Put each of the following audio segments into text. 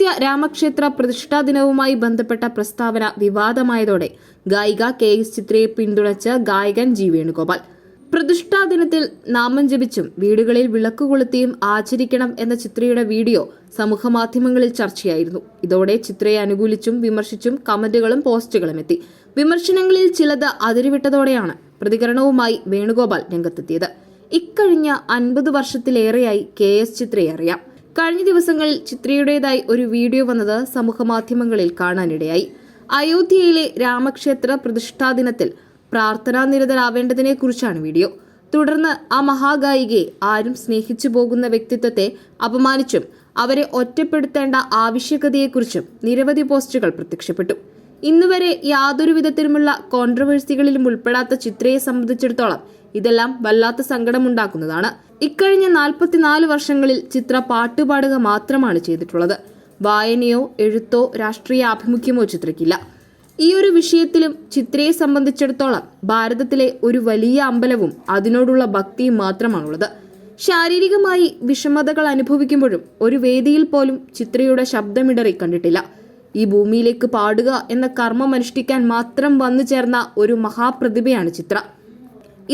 അയോധ്യ രാമക്ഷേത്ര പ്രതിഷ്ഠാ ദിനവുമായി ബന്ധപ്പെട്ട പ്രസ്താവന വിവാദമായതോടെ ഗായിക KS ചിത്രയെ പിന്തുണച്ച് ഗായകൻ G വേണുഗോപാൽ പ്രതിഷ്ഠാ ദിനത്തിൽ നാമം ജപിച്ചും വീടുകളിൽ വിളക്ക് കൊളുത്തിയും ആചരിക്കണം എന്ന ചിത്രയുടെ വീഡിയോ സമൂഹമാധ്യമങ്ങളിൽ ചർച്ചയായിരുന്നു. ഇതോടെ ചിത്രയെ അനുകൂലിച്ചും വിമർശിച്ചും കമന്റുകളും പോസ്റ്റുകളും എത്തി. വിമർശനങ്ങളിൽ ചിലത് അതിരുവിട്ടതോടെയാണ് പ്രതികരണവുമായി വേണുഗോപാൽ രംഗത്തെത്തിയത്. ഇക്കഴിഞ്ഞ 50 വർഷത്തിലേറെയായി KS ചിത്രയെ അറിയാം. കഴിഞ്ഞ ദിവസങ്ങളിൽ ചിത്രയുടേതായി ഒരു വീഡിയോ വന്നത് സമൂഹമാധ്യമങ്ങളിൽ കാണാനിടയായി. അയോധ്യയിലെ രാമക്ഷേത്ര പ്രതിഷ്ഠാ ദിനത്തിൽ പ്രാർത്ഥനാ നിരതരാവേണ്ടതിനെ കുറിച്ചാണ് വീഡിയോ. തുടർന്ന് ആ മഹാഗായികയെ ആരും സ്നേഹിച്ചു പോകുന്ന വ്യക്തിത്വത്തെ അപമാനിച്ചും അവരെ ഒറ്റപ്പെടുത്തേണ്ട ആവശ്യകതയെക്കുറിച്ചും നിരവധി പോസ്റ്റുകൾ പ്രത്യക്ഷപ്പെട്ടു. ഇന്നുവരെ യാതൊരു വിധത്തിലുമുള്ള കോൺട്രവേഴ്സികളിലും ഉൾപ്പെടാത്ത ചിത്രയെ സംബന്ധിച്ചിടത്തോളം ഇതെല്ലാം വല്ലാത്ത സങ്കടമുണ്ടാക്കുന്നതാണ്. ഇക്കഴിഞ്ഞ 44 വർഷങ്ങളിൽ ചിത്ര പാട്ടുപാടുക മാത്രമാണ് ചെയ്തിട്ടുള്ളത്. വായനയോ എഴുത്തോ രാഷ്ട്രീയ ആഭിമുഖ്യമോ ചിത്രയ്ക്കില്ല. ഈ ഒരു വിഷയത്തിലും ചിത്രയെ സംബന്ധിച്ചിടത്തോളം ഭാരതത്തിലെ ഒരു വലിയ അമ്പലവും അതിനോടുള്ള ഭക്തിയും മാത്രമാണുള്ളത്. ശാരീരികമായി വിഷമതകൾ അനുഭവിക്കുമ്പോഴും ഒരു വേദിയിൽ പോലും ചിത്രയുടെ ശബ്ദമിടറി കണ്ടിട്ടില്ല. ഈ ഭൂമിയിലേക്ക് പാടുക എന്ന കർമ്മം അനുഷ്ഠിക്കാൻ മാത്രം വന്നു ചേർന്ന ഒരു മഹാപ്രതിഭയാണ് ചിത്ര.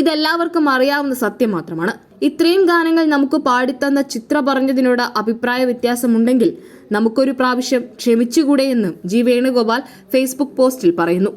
ഇതെല്ലാവർക്കും അറിയാവുന്ന സത്യം മാത്രമാണ്. ഇത്രയും ഗാനങ്ങൾ നമുക്ക് പാടിത്തന്ന ചിത്ര പറഞ്ഞതിനോട് അഭിപ്രായ വ്യത്യാസമുണ്ടെങ്കിൽ നമുക്കൊരു പ്രാവശ്യം ക്ഷമിച്ചുകൂടെയെന്നും G വേണുഗോപാൽ ഫേസ്ബുക്ക് പോസ്റ്റിൽ പറയുന്നു.